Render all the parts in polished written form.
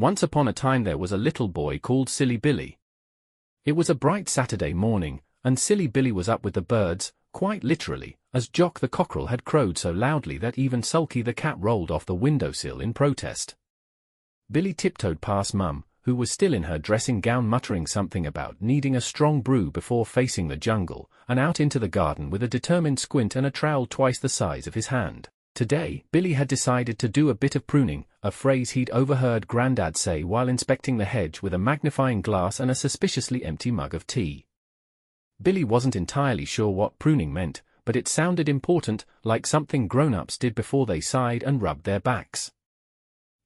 Once upon a time there was a little boy called Silly Billy. It was a bright Saturday morning, and Silly Billy was up with the birds, quite literally, as Jock the cockerel had crowed so loudly that even Sulky the cat rolled off the windowsill in protest. Billy tiptoed past Mum, who was still in her dressing gown muttering something about needing a strong brew before facing the jungle, and out into the garden with a determined squint and a trowel twice the size of his hand. Today, Billy had decided to do a bit of pruning, a phrase he'd overheard Grandad say while inspecting the hedge with a magnifying glass and a suspiciously empty mug of tea. Billy wasn't entirely sure what pruning meant, but it sounded important, like something grown-ups did before they sighed and rubbed their backs.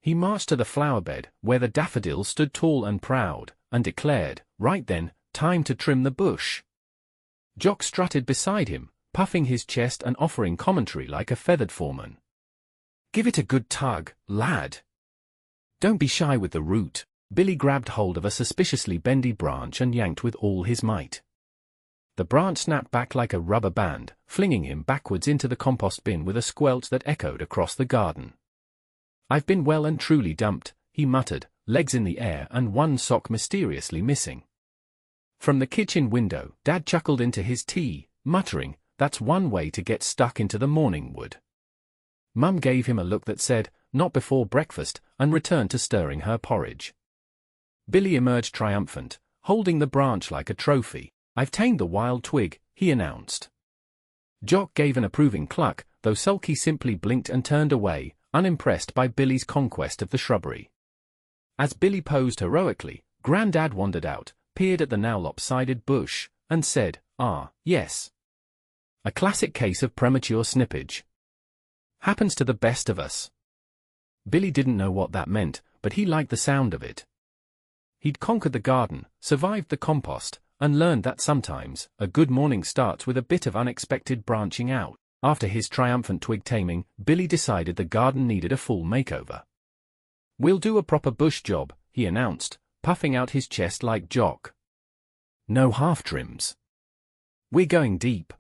He marched to the flower bed, where the daffodils stood tall and proud, and declared, "Right then, time to trim the bush." Jock strutted beside him, puffing his chest and offering commentary like a feathered foreman. "Give it a good tug, lad. Don't be shy with the root." Billy grabbed hold of a suspiciously bendy branch and yanked with all his might. The branch snapped back like a rubber band, flinging him backwards into the compost bin with a squelch that echoed across the garden. "I've been well and truly dumped," he muttered, legs in the air and one sock mysteriously missing. From the kitchen window, Dad chuckled into his tea, muttering, "That's one way to get stuck into the morning wood." Mum gave him a look that said, "Not before breakfast," and returned to stirring her porridge. Billy emerged triumphant, holding the branch like a trophy. "I've tamed the wild twig," he announced. Jock gave an approving cluck, though Sulky simply blinked and turned away, unimpressed by Billy's conquest of the shrubbery. As Billy posed heroically, Grandad wandered out, peered at the now lopsided bush, and said, "Ah, yes. A classic case of premature snippage. Happens to the best of us." Billy didn't know what that meant, but he liked the sound of it. He'd conquered the garden, survived the compost, and learned that sometimes a good morning starts with a bit of unexpected branching out. After his triumphant twig taming, Billy decided the garden needed a full makeover. "We'll do a proper bush job," he announced, puffing out his chest like Jock. "No half-trims. We're going deep."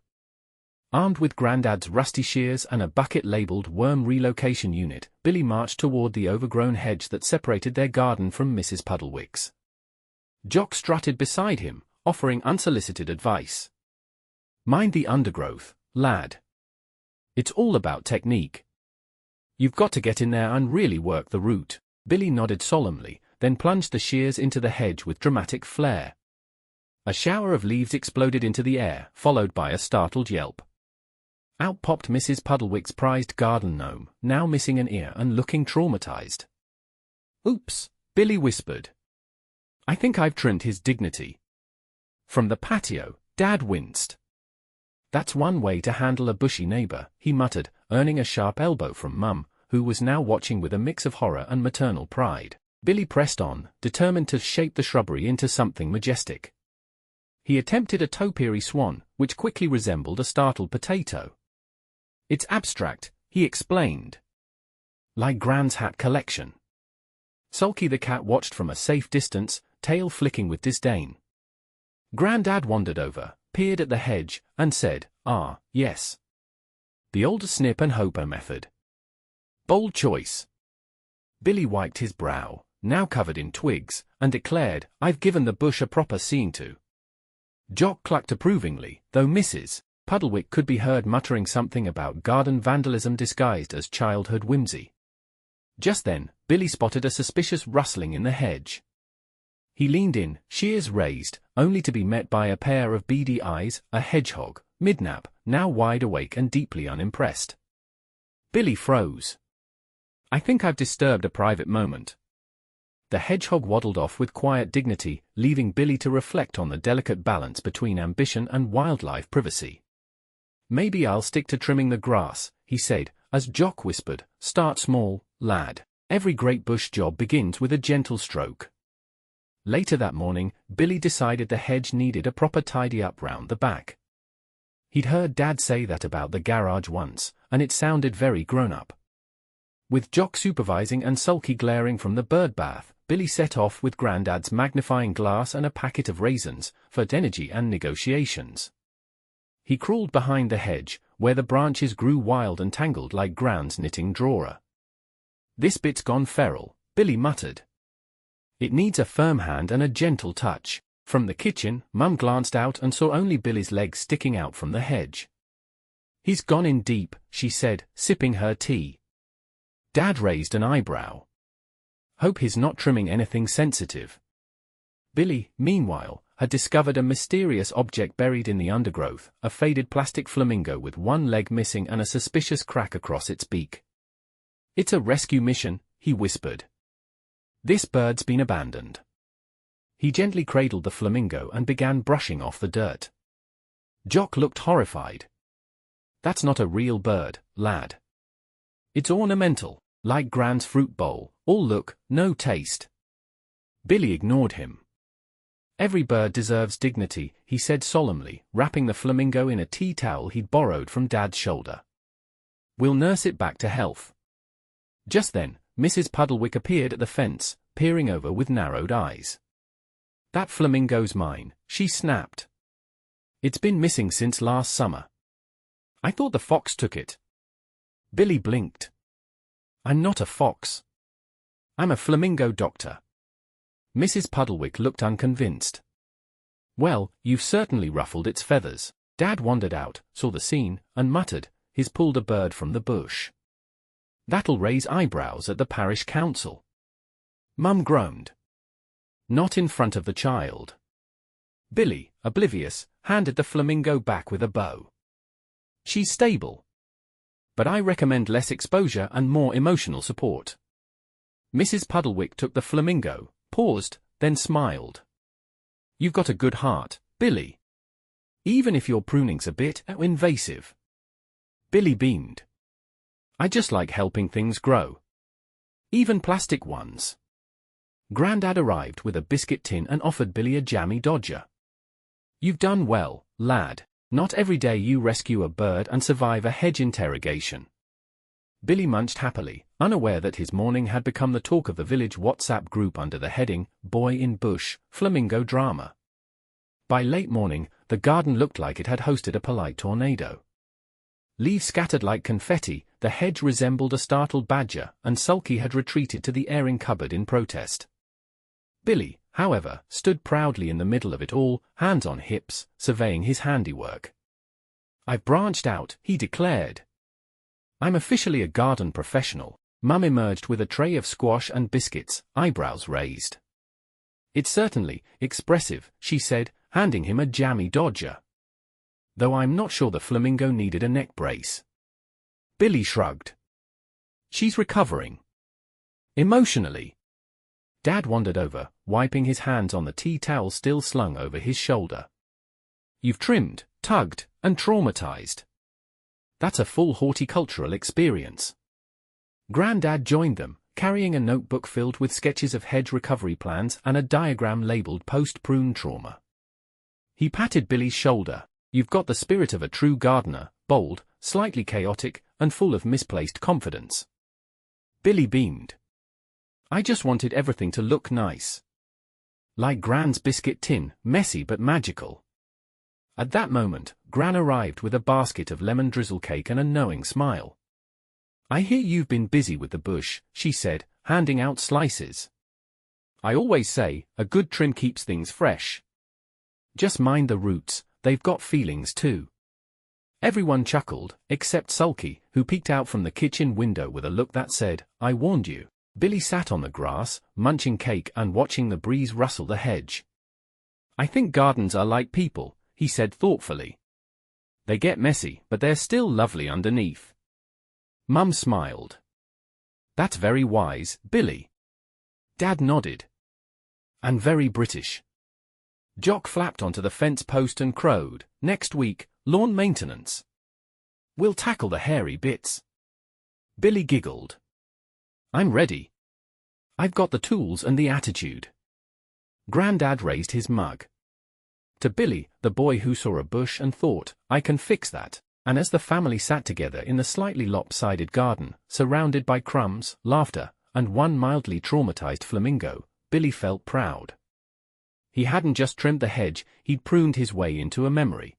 Armed with Grandad's rusty shears and a bucket labeled worm relocation unit, Billy marched toward the overgrown hedge that separated their garden from Mrs. Puddlewick's. Jock strutted beside him, offering unsolicited advice. "Mind the undergrowth, lad. It's all about technique. You've got to get in there and really work the root." Billy nodded solemnly, then plunged the shears into the hedge with dramatic flair. A shower of leaves exploded into the air, followed by a startled yelp. Out popped Mrs. Puddlewick's prized garden gnome, now missing an ear and looking traumatized. "Oops," Billy whispered. "I think I've trimmed his dignity." From the patio, Dad winced. "That's one way to handle a bushy neighbor," he muttered, earning a sharp elbow from Mum, who was now watching with a mix of horror and maternal pride. Billy pressed on, determined to shape the shrubbery into something majestic. He attempted a topiary swan, which quickly resembled a startled potato. "It's abstract," he explained. "Like Gran's hat collection." Sulky the cat watched from a safe distance, tail flicking with disdain. Grandad wandered over, peered at the hedge, and said, "Ah, yes. The old snip and hoper method. Bold choice." Billy wiped his brow, now covered in twigs, and declared, "I've given the bush a proper seeing to." Jock clucked approvingly, though Mrs. Puddlewick could be heard muttering something about garden vandalism disguised as childhood whimsy. Just then, Billy spotted a suspicious rustling in the hedge. He leaned in, shears raised, only to be met by a pair of beady eyes, a hedgehog, midnap, now wide awake and deeply unimpressed. Billy froze. "I think I've disturbed a private moment." The hedgehog waddled off with quiet dignity, leaving Billy to reflect on the delicate balance between ambition and wildlife privacy. "Maybe I'll stick to trimming the grass," he said, as Jock whispered, "Start small, lad. Every great bush job begins with a gentle stroke." Later that morning, Billy decided the hedge needed a proper tidy-up round the back. He'd heard Dad say that about the garage once, and it sounded very grown-up. With Jock supervising and Sulky glaring from the bird bath, Billy set off with Grandad's magnifying glass and a packet of raisins, for energy and negotiations. He crawled behind the hedge, where the branches grew wild and tangled like Gran's knitting drawer. "This bit's gone feral," Billy muttered. It needs a firm hand and a gentle touch. From the kitchen, Mum glanced out and saw only Billy's legs sticking out from the hedge. "He's gone in deep," she said, sipping her tea. Dad raised an eyebrow. "Hope he's not trimming anything sensitive." Billy, meanwhile, had discovered a mysterious object buried in the undergrowth, a faded plastic flamingo with one leg missing and a suspicious crack across its beak. "It's a rescue mission," he whispered. "This bird's been abandoned." He gently cradled the flamingo and began brushing off the dirt. Jock looked horrified. "That's not a real bird, lad. It's ornamental, like Gran's fruit bowl, all look, no taste." Billy ignored him. "Every bird deserves dignity," he said solemnly, wrapping the flamingo in a tea towel he'd borrowed from Dad's shoulder. "We'll nurse it back to health." Just then, Mrs. Puddlewick appeared at the fence, peering over with narrowed eyes. "That flamingo's mine," she snapped. "It's been missing since last summer. I thought the fox took it." Billy blinked. "I'm not a fox. I'm a flamingo doctor." Mrs. Puddlewick looked unconvinced. "Well, you've certainly ruffled its feathers." Dad wandered out, saw the scene, and muttered, "He's pulled a bird from the bush. That'll raise eyebrows at the parish council." Mum groaned. "Not in front of the child." Billy, oblivious, handed the flamingo back with a bow. "She's stable. But I recommend less exposure and more emotional support." Mrs. Puddlewick took the flamingo, paused, then smiled. "You've got a good heart, Billy. Even if your pruning's a bit invasive." Billy beamed. "I just like helping things grow. Even plastic ones." Grandad arrived with a biscuit tin and offered Billy a jammy dodger. "You've done well, lad. Not every day you rescue a bird and survive a hedge interrogation." Billy munched happily, unaware that his morning had become the talk of the village WhatsApp group under the heading, "Boy in Bush, Flamingo Drama." By late morning, the garden looked like it had hosted a polite tornado. Leaves scattered like confetti, the hedge resembled a startled badger, and Sulky had retreated to the airing cupboard in protest. Billy, however, stood proudly in the middle of it all, hands on hips, surveying his handiwork. "I've branched out," he declared. "I'm officially a garden professional." Mum emerged with a tray of squash and biscuits, eyebrows raised. "It's certainly expressive," she said, handing him a jammy dodger. "Though I'm not sure the flamingo needed a neck brace." Billy shrugged. "She's recovering. Emotionally." Dad wandered over, wiping his hands on the tea towel still slung over his shoulder. "You've trimmed, tugged, and traumatized. That's a full horticultural experience." Grandad joined them, carrying a notebook filled with sketches of hedge recovery plans and a diagram labeled post-prune trauma. He patted Billy's shoulder. "You've got the spirit of a true gardener, bold, slightly chaotic, and full of misplaced confidence." Billy beamed. "I just wanted everything to look nice. Like Gran's biscuit tin, messy but magical." At that moment, Gran arrived with a basket of lemon drizzle cake and a knowing smile. "I hear you've been busy with the bush," she said, handing out slices. "I always say, a good trim keeps things fresh. Just mind the roots, they've got feelings too." Everyone chuckled, except Sulky, who peeked out from the kitchen window with a look that said, "I warned you." Billy sat on the grass, munching cake and watching the breeze rustle the hedge. "I think gardens are like people," he said thoughtfully. "They get messy, but they're still lovely underneath." Mum smiled. "That's very wise, Billy." Dad nodded. "And very British." Jock flapped onto the fence post and crowed, "Next week, lawn maintenance. We'll tackle the hairy bits." Billy giggled. "I'm ready. I've got the tools and the attitude." Grandad raised his mug. To Billy, the boy who saw a bush and thought, "I can fix that," and as the family sat together in the slightly lopsided garden, surrounded by crumbs, laughter, and one mildly traumatized flamingo, Billy felt proud. He hadn't just trimmed the hedge, he'd pruned his way into a memory.